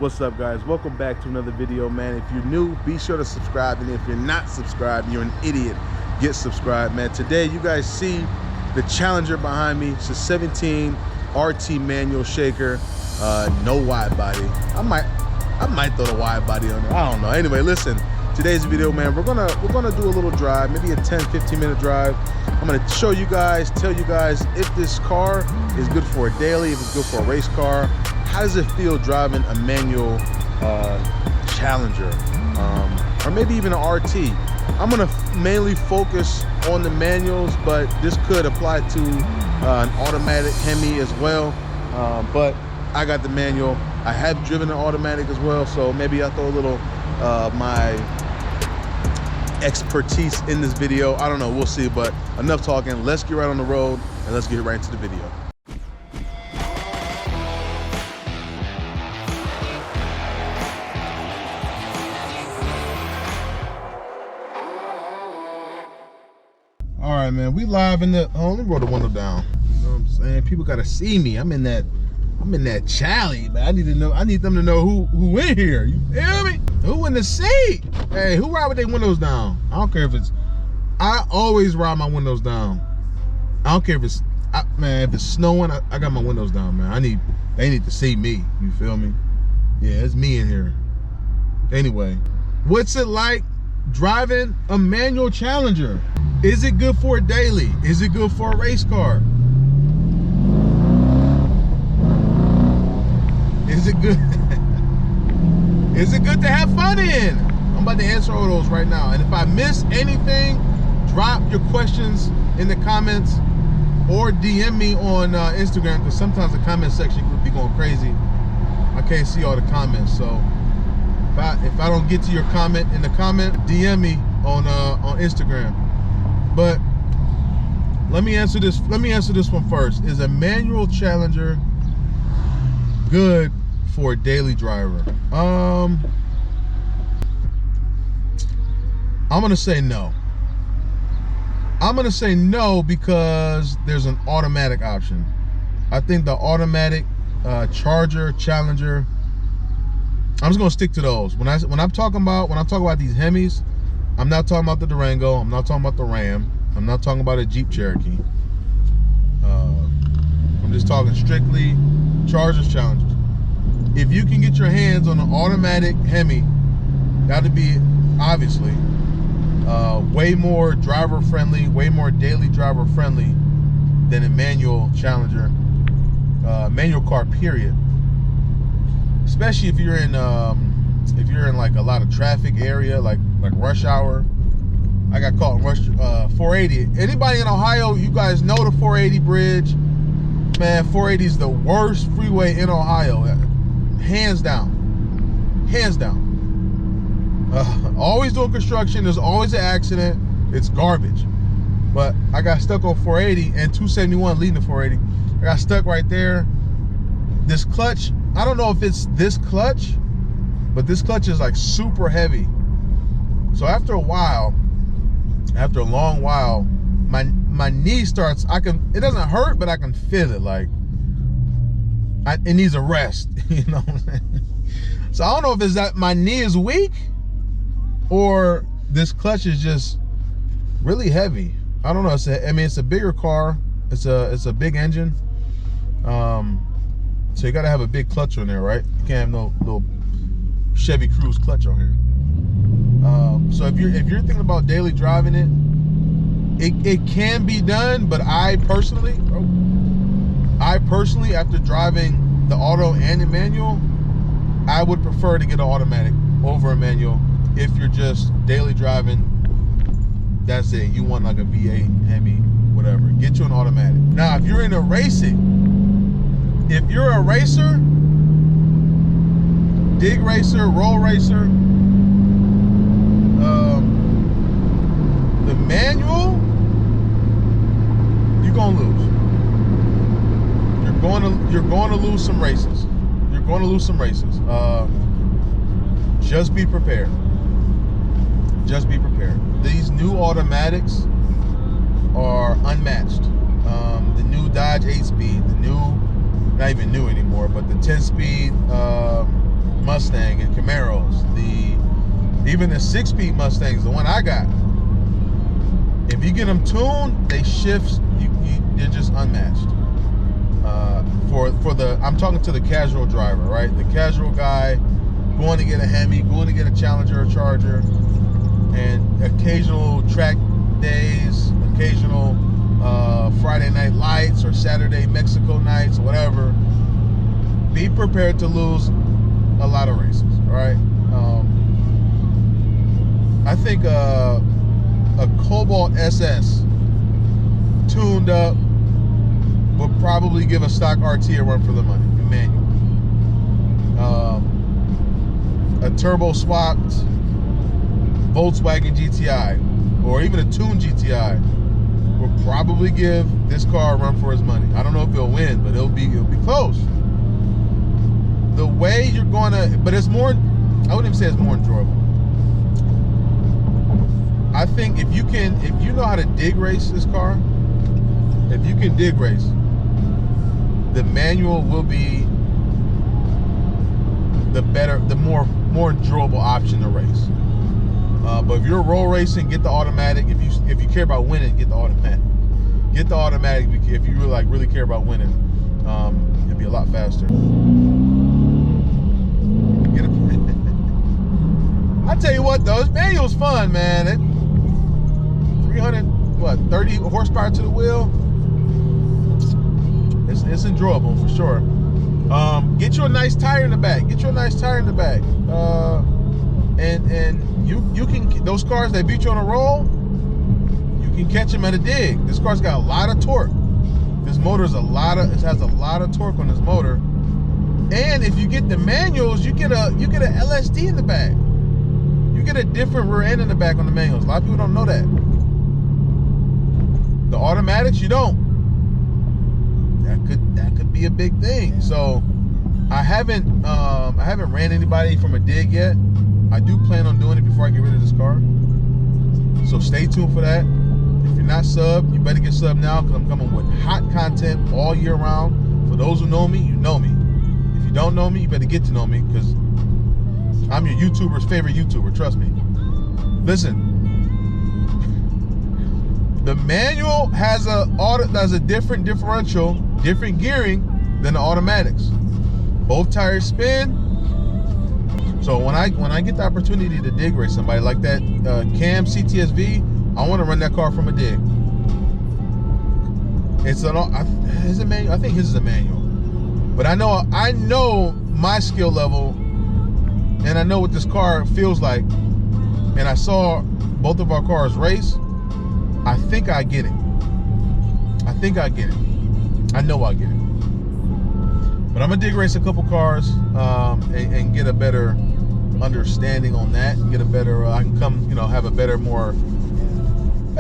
What's up, guys? Welcome back to another video, man. If you're new, be sure to subscribe, and if you're not subscribed, you're an idiot. Get subscribed, man. Today you guys see the Challenger behind me. It's a 17 RT manual shaker, no wide body. I might throw the wide body on there, I don't know. Anyway, listen, today's video, man, we're gonna do a little drive, maybe a 10-15 minute drive. I'm gonna show you guys, tell you guys if this car is good for a daily, if it's good for a race car. How does it feel driving a manual Challenger, or maybe even an RT? I'm gonna mainly focus on the manuals, but this could apply to an automatic Hemi as well. But I got the manual. I have driven an automatic as well, so maybe I'll throw a little my expertise in this video. I don't know, we'll see, but enough talking. Let's get right on the road and let's get right into the video. All right, man, we live in the, let me roll the window down. You know what I'm saying? People gotta see me. I'm in that Chally, man. I need them to know who in here. You feel me? Who in the seat? Hey, who ride with their windows down? I don't care if it's, I always ride my windows down. I don't care if it's, man, if it's snowing, I got my windows down, man. They need to see me, you feel me? Yeah, it's me in here. Anyway, what's it like driving a manual Challenger? Is it good for a daily? Is it good for a race car? Is it good? Is it good to have fun in? I'm about to answer all those right now. And if I miss anything, drop your questions in the comments or DM me on Instagram, because sometimes the comment section could be going crazy. I can't see all the comments, so if I don't get to your comment in the comment, DM me on Instagram. But let me answer this. Let me answer this one first. Is a manual Challenger good for a daily driver? I'm gonna say no. I'm gonna say no because there's an automatic option. I think the automatic Charger, Challenger, I'm just gonna stick to those. When I'm talking about these Hemis, I'm not talking about the Durango. I'm not talking about the Ram. I'm not talking about a Jeep Cherokee. I'm just talking strictly Chargers, Challengers. If you can get your hands on an automatic Hemi, that'd be obviously way more driver friendly, way more daily driver friendly than a manual Challenger, manual car, period. Especially if you're in like a lot of traffic area, like rush hour. I got caught in rush 480. Anybody in Ohio, you guys know the 480 bridge. Man, 480 is the worst freeway in Ohio, hands down, hands down. Always doing construction. There's always an accident. It's garbage. But I got stuck on 480 and 271 leading to 480. I got stuck right there. This clutch, I don't know if it's this clutch, but this clutch is like super heavy. So after a while, after a long while, my knee starts, it doesn't hurt, but I can feel it, like it needs a rest, you know what I'm saying? So I don't know if it's that my knee is weak or this clutch is just really heavy. I don't know. It's a bigger car. It's a big engine. So you gotta have a big clutch on there, right? You can't have no little Chevy Cruze clutch on here. So if you're thinking about daily driving it can be done, but I personally, after driving the auto and the manual, I would prefer to get an automatic over a manual. If you're just daily driving, that's it. You want like a V8, Hemi, whatever. Get you an automatic. Now, if you're into racing, if you're a racer, dig racer, roll racer, the manual, you're gonna lose. You're going to lose some races. You're going to lose some races. Just be prepared. Just be prepared. These new automatics are unmatched. The new Dodge 8-speed, the new, not even new anymore, but the 10-speed Mustang and Camaros, even the 6-speed Mustangs, the one I got. If you get them tuned, they shift. They're just unmatched. I'm talking to the casual driver, right? The casual guy going to get a Hemi, going to get a Challenger or Charger, and occasional track days, occasional Friday night lights or Saturday Mexico nights, whatever. Be prepared to lose a lot of races, all right? I think a Cobalt SS tuned up would probably give a stock RT a run for the money, manual. A turbo swapped Volkswagen GTI, or even a tuned GTI, will probably give this car a run for his money. I don't know if he'll win, but it'll be close. The way you're gonna, but it's more, I wouldn't even say it's more enjoyable. I think if you know how to dig race this car, if you can dig race, the manual will be the better, the more enjoyable option to race. But if you're roll racing, get the automatic. If you care about winning, get the automatic. Get the automatic if you really care about winning. It'll be a lot faster. Get it. I tell you what though, this manual's fun, man. 30 horsepower to the wheel. It's enjoyable for sure. Get you a nice tire in the back. Get you a nice tire in the back. And you can, those cars that beat you on a roll, you can catch them at a dig. This car's got a lot of torque. This motor has a lot of torque on this motor. And if you get the manuals, you get a LSD in the back. You get a different rear end in the back on the manuals. A lot of people don't know that. The automatics, you don't. That could be a big thing. So I haven't ran anybody from a dig yet. I do plan on doing it before I get rid of this car. So stay tuned for that. If you're not subbed, you better get subbed now, because I'm coming with hot content all year round. For those who know me, you know me. If you don't know me, you better get to know me, because I'm your YouTuber's favorite YouTuber, trust me. Listen, the manual has a different differential, different gearing than the automatics. Both tires spin. So when I get the opportunity to dig race somebody like that Cam CTSV, I want to run that car from a dig. Is it manual? I think his is a manual. But I know my skill level, and I know what this car feels like. And I saw both of our cars race. I think I get it. I know I get it. But I'm gonna dig race a couple cars and get a better understanding on that. Get a better, I can come, have a better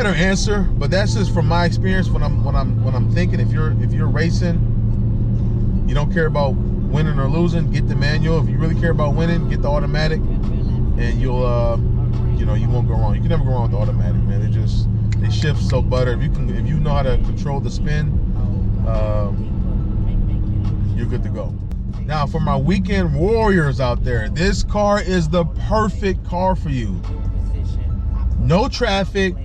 answer. But that's just from my experience when I'm thinking. If you're racing, you don't care about winning or losing, get the manual. If you really care about winning, get the automatic, and you'll you won't go wrong. You can never go wrong with the automatic, man. They shift so butter. If you know how to control the spin, you're good to go. Now, for my weekend warriors out there, this car is the perfect car for you. No traffic,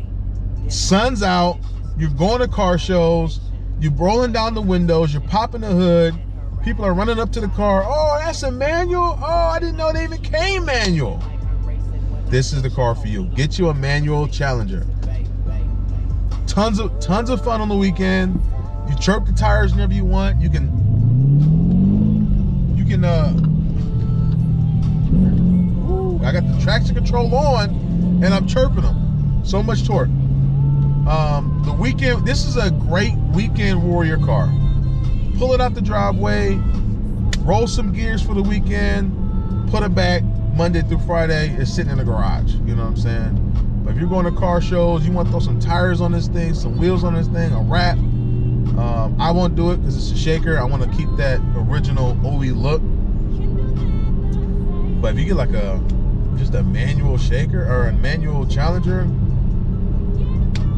sun's out, you're going to car shows, you're rolling down the windows, you're popping the hood, people are running up to the car. Oh, that's a manual? Oh, I didn't know they even came manual. This is the car for you. Get you a manual Challenger. Tons of fun on the weekend. You chirp the tires whenever you want. You can I got the traction control on and I'm chirping them. So much torque. The weekend, this is a great weekend warrior car. Pull it out the driveway, roll some gears for the weekend, put it back Monday through Friday, it's sitting in the garage. You know what I'm saying? But if you're going to car shows, you want to throw some tires on this thing, some wheels on this thing, a wrap. I won't do it because it's a shaker. I want to keep that original OE look. But if you get like just a manual shaker or a manual Challenger,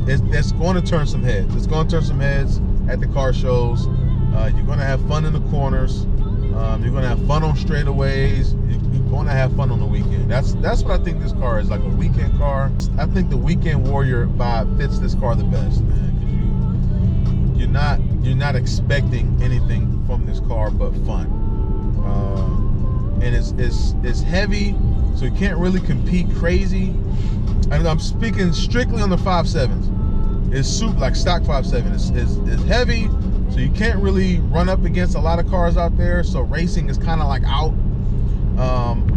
it's going to turn some heads. It's going to turn some heads at the car shows. You're going to have fun in the corners. You're going to have fun on straightaways. You're have fun on the weekend. That's what I think this car is, like a weekend car. I think the weekend warrior vibe fits this car the best, man, because you're not expecting anything from this car but fun. And it's heavy, so you can't really compete crazy. And I'm speaking strictly on the 5.7s. It's like stock 5.7. It's heavy, so you can't really run up against a lot of cars out there. So racing is kind of like out.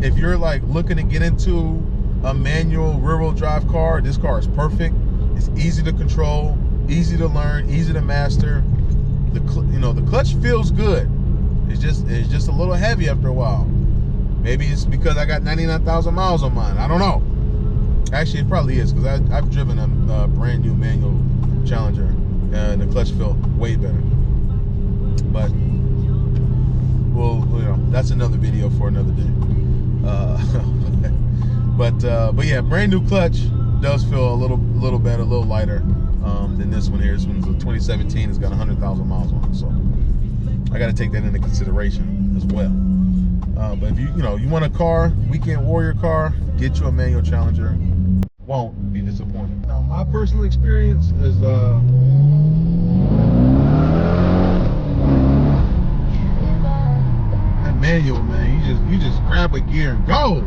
If you're like looking to get into a manual rear-wheel drive car, this car is perfect. It's easy to control, easy to learn, easy to master. The clutch feels good. It's just a little heavy after a while. Maybe it's because I got 99,000 miles on mine. I don't know. Actually, it probably is, because I've driven a brand new manual Challenger, and the clutch felt way better. But well, that's another video for another day. But yeah, brand new clutch does feel a little better, a little lighter than this one here. This one's a 2017. It's got 100,000 miles on it, so I got to take that into consideration as well. But if you want a car, weekend warrior car, get you a manual Challenger. Won't be disappointed. Now, my personal experience is that manual, man. You just grab a gear and go.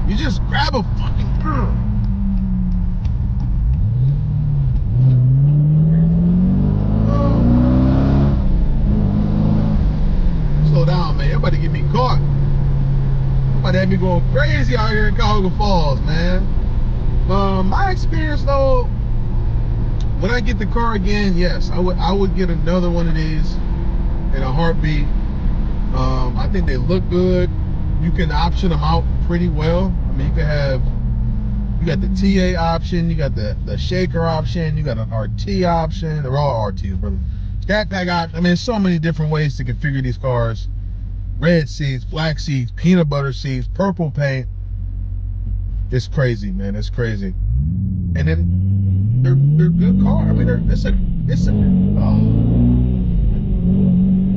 You just grab a fucking gear. Slow down, man. You're about to get me caught. About to have me going crazy out here in Cuyahoga Falls, man. My experience though, when I get the car again, yes, I would get another one of these in a heartbeat. I think they look good. You can option them out pretty well. I mean, you got the TA option, you got the shaker option, you got an RT option. They're all RTs, brother. Scat pack option. I mean, there's so many different ways to configure these cars. Red seats, black seats, peanut butter seats, purple paint. It's crazy, man. It's crazy. And then they're good cars. I mean,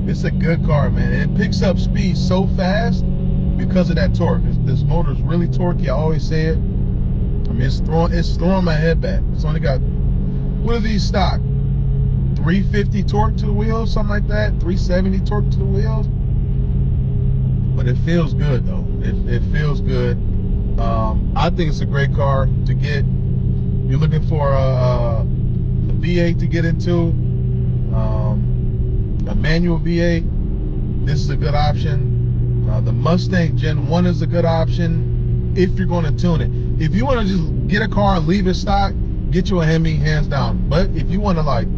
it's a good car, man. It picks up speed so fast because of that torque. This motor's really torquey. I always say it. I mean, it's throwing my head back. It's only got, what are these stock? 350 torque to the wheels, something like that. 370 torque to the wheels. But it feels good though. It feels good. I think it's a great car to get. You're looking for a V8 to get into, a manual V8. This is a good option. The Mustang Gen 1 is a good option if you're going to tune it. If you want to just get a car and leave it stock, get you a Hemi, hands down. But if you want to like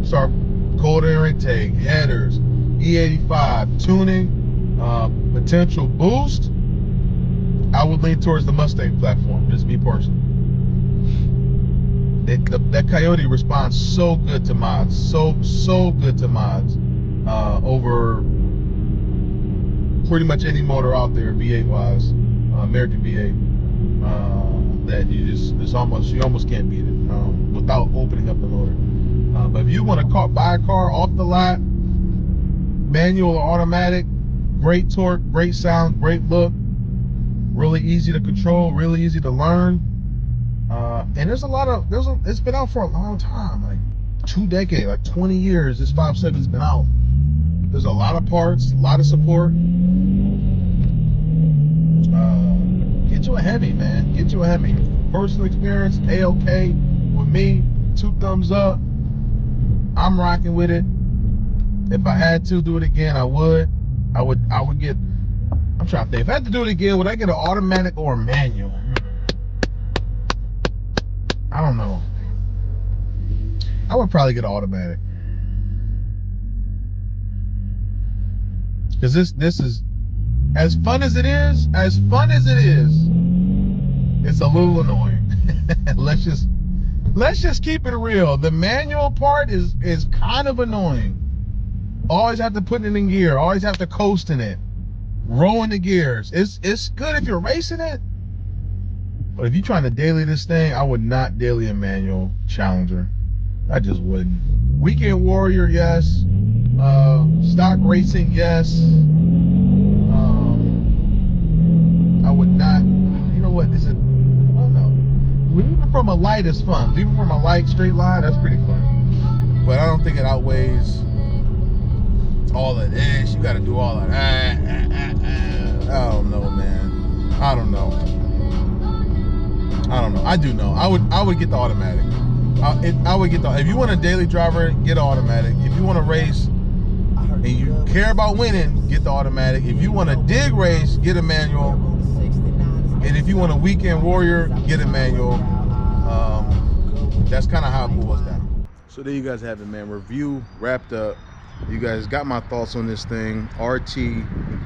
start cold air intake, headers, E85, tuning, potential boost, I would lean towards the Mustang platform. Just me personally. That Coyote responds so good to mods, so good to mods, over pretty much any motor out there, V8 wise, American V8, that you almost can't beat it without opening up the motor. But if you want to buy a car off the lot, manual or automatic, great torque, great sound, great look, really easy to control, really easy to learn. And it's been out for a long time, like 2 decades, like 20 years. This 5.7's been out. There's a lot of parts, a lot of support. Get you a Hemi, man. Get you a Hemi. Personal experience, A-OK with me. 2 thumbs up. I'm rocking with it. If I had to do it again, I would get. I'm trying to think. If I had to do it again, would I get an automatic or a manual? I don't know. I would probably get an automatic. Because this is, as fun as it is, it's a little annoying. let's just keep it real. The manual part is kind of annoying. Always have to put it in gear, always have to coast in it, rolling the gears. It's good if you're racing it. But if you're trying to daily this thing, I would not daily a manual Challenger. I just wouldn't. Weekend warrior, yes. Stock racing, yes. from a light is fun. Leaving from a light straight line, that's pretty fun. But I don't think it outweighs all of this. You got to do all of that. I don't know, man. I don't know. I do know. I would get the automatic. I would get the. If you want a daily driver, get an automatic. If you want to race and you care about winning, get the automatic. If you want a dig race, get a manual. And if you want a weekend warrior, get a manual. That's kind of how it boils down. So there you guys have it, man. Review wrapped up. You guys got my thoughts on this thing. RT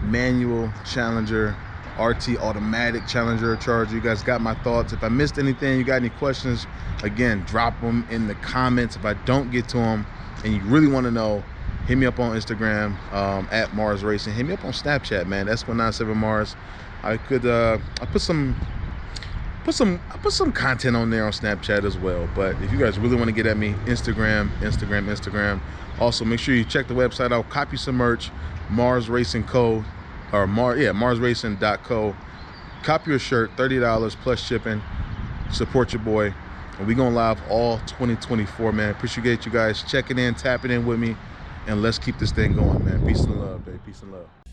manual Challenger, RT automatic Challenger Charger. You guys got my thoughts. If I missed anything, you got any questions, again, drop them in the comments. If I don't get to them and you really want to know, hit me up on Instagram at Mars Racing. Hit me up on Snapchat, man. S197 Mars. I could I put some content on there on Snapchat as well. But if you guys really want to get at me, Instagram. Also, make sure you check the website out, copy some merch, Mars Racing Co. or marsracing.co. Copy your shirt, $30 plus shipping. Support your boy. And we going live all 2024, man. Appreciate you guys checking in, tapping in with me, and let's keep this thing going, man. Peace and love, babe. Peace and love.